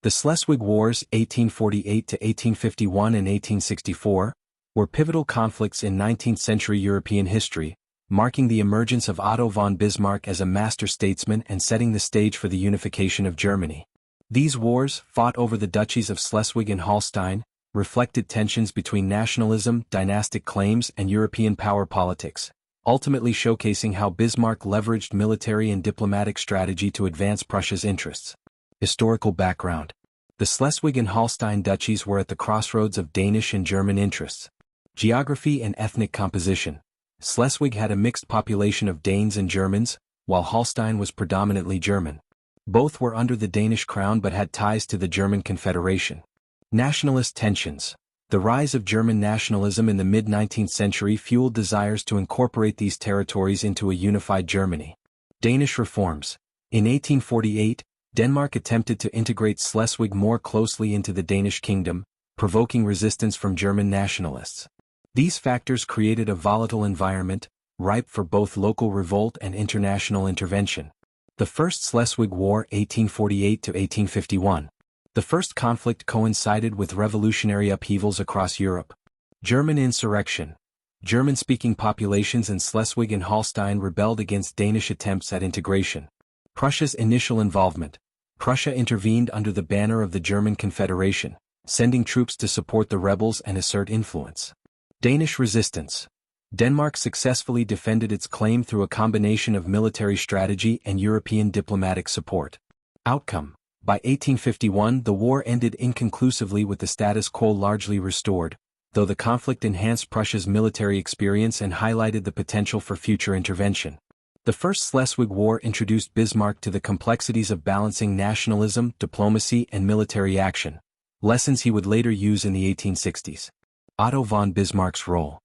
The Schleswig Wars 1848 to 1851 and 1864 were pivotal conflicts in 19th-century European history, marking the emergence of Otto von Bismarck as a master statesman and setting the stage for the unification of Germany. These wars, fought over the duchies of Schleswig and Holstein, reflected tensions between nationalism, dynastic claims, and European power politics, ultimately showcasing how Bismarck leveraged military and diplomatic strategy to advance Prussia's interests. Historical background. The Schleswig and Holstein duchies were at the crossroads of Danish and German interests. Geography and ethnic composition. Schleswig had a mixed population of Danes and Germans, while Holstein was predominantly German. Both were under the Danish crown but had ties to the German Confederation. Nationalist tensions. The rise of German nationalism in the mid-19th century fueled desires to incorporate these territories into a unified Germany. Danish reforms. In 1848, Denmark attempted to integrate Schleswig more closely into the Danish kingdom, provoking resistance from German nationalists. These factors created a volatile environment, ripe for both local revolt and international intervention. The First Schleswig War 1848 to 1851. The first conflict coincided with revolutionary upheavals across Europe. German insurrection. German-speaking populations in Schleswig and Holstein rebelled against Danish attempts at integration. Prussia's initial involvement. Prussia intervened under the banner of the German Confederation, sending troops to support the rebels and assert influence. Danish resistance. Denmark successfully defended its claim through a combination of military strategy and European diplomatic support. Outcome. By 1851, the war ended inconclusively with the status quo largely restored, though the conflict enhanced Prussia's military experience and highlighted the potential for future intervention. The First Schleswig War introduced Bismarck to the complexities of balancing nationalism, diplomacy, and military action, lessons he would later use in the 1860s. Otto von Bismarck's role.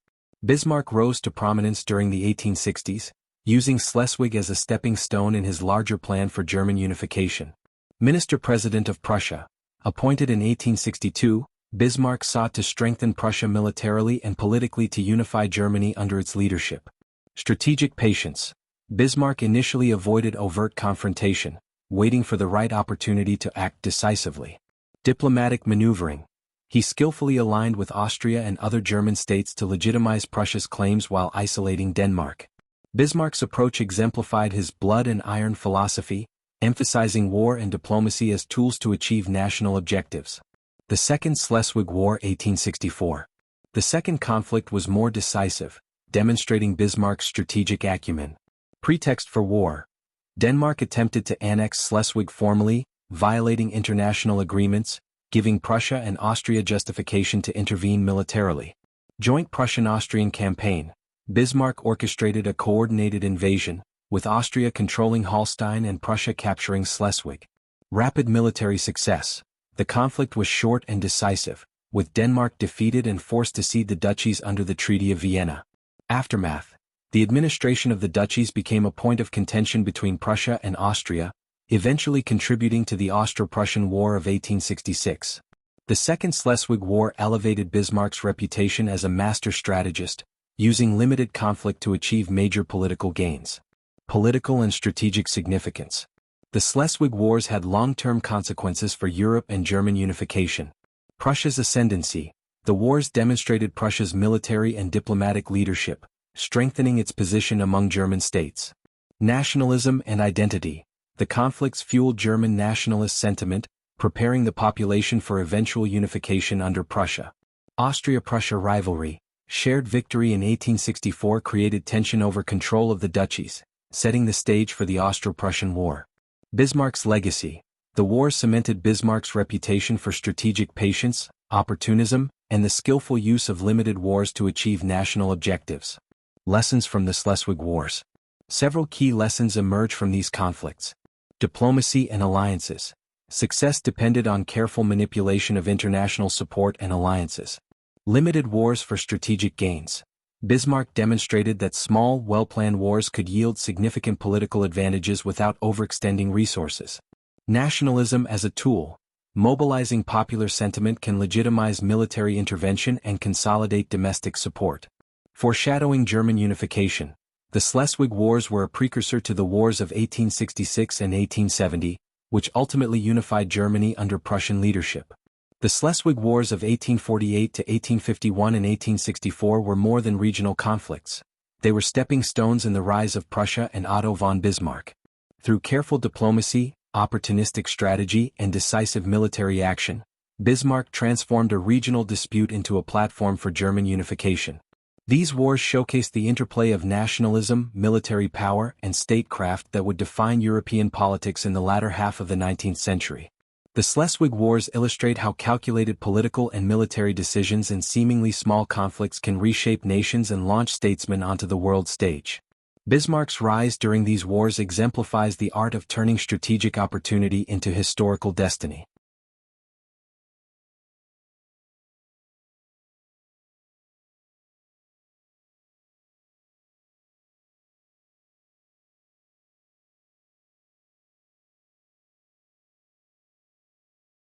Bismarck rose to prominence during the 1860s, using Schleswig as a stepping stone in his larger plan for German unification. Minister-President of Prussia. Appointed in 1862, Bismarck sought to strengthen Prussia militarily and politically to unify Germany under its leadership. Strategic patience. Bismarck initially avoided overt confrontation, waiting for the right opportunity to act decisively. Diplomatic maneuvering. He skillfully aligned with Austria and other German states to legitimize Prussia's claims while isolating Denmark. Bismarck's approach exemplified his blood and iron philosophy, emphasizing war and diplomacy as tools to achieve national objectives. The Second Schleswig War 1864. The second conflict was more decisive, demonstrating Bismarck's strategic acumen. Pretext for war. Denmark attempted to annex Schleswig formally, violating international agreements, giving Prussia and Austria justification to intervene militarily. Joint Prussian-Austrian campaign. Bismarck orchestrated a coordinated invasion, with Austria controlling Holstein and Prussia capturing Schleswig. Rapid military success. The conflict was short and decisive, with Denmark defeated and forced to cede the duchies under the Treaty of Vienna. Aftermath. The administration of the duchies became a point of contention between Prussia and Austria, eventually contributing to the Austro-Prussian War of 1866. The Second Schleswig War elevated Bismarck's reputation as a master strategist, using limited conflict to achieve major political gains. Political and strategic significance. The Schleswig Wars had long-term consequences for Europe and German unification. Prussia's ascendancy. The wars demonstrated Prussia's military and diplomatic leadership, strengthening its position among German states. Nationalism and identity. The conflicts fueled German nationalist sentiment, preparing the population for eventual unification under Prussia. Austria-Prussia rivalry. Shared victory in 1864 created tension over control of the duchies, setting the stage for the Austro-Prussian War. Bismarck's legacy. The war cemented Bismarck's reputation for strategic patience, opportunism, and the skillful use of limited wars to achieve national objectives. Lessons from the Schleswig Wars. Several key lessons emerge from these conflicts. Diplomacy and alliances. Success depended on careful manipulation of international support and alliances. Limited wars for strategic gains. Bismarck demonstrated that small, well-planned wars could yield significant political advantages without overextending resources. Nationalism as a tool. Mobilizing popular sentiment can legitimize military intervention and consolidate domestic support. Foreshadowing German unification. The Schleswig Wars were a precursor to the wars of 1866 and 1870, which ultimately unified Germany under Prussian leadership. The Schleswig Wars of 1848 to 1851 and 1864 were more than regional conflicts. They were stepping stones in the rise of Prussia and Otto von Bismarck. Through careful diplomacy, opportunistic strategy, and decisive military action, Bismarck transformed a regional dispute into a platform for German unification. These wars showcased the interplay of nationalism, military power, and statecraft that would define European politics in the latter half of the 19th century. The Schleswig Wars illustrate how calculated political and military decisions in seemingly small conflicts can reshape nations and launch statesmen onto the world stage. Bismarck's rise during these wars exemplifies the art of turning strategic opportunity into historical destiny.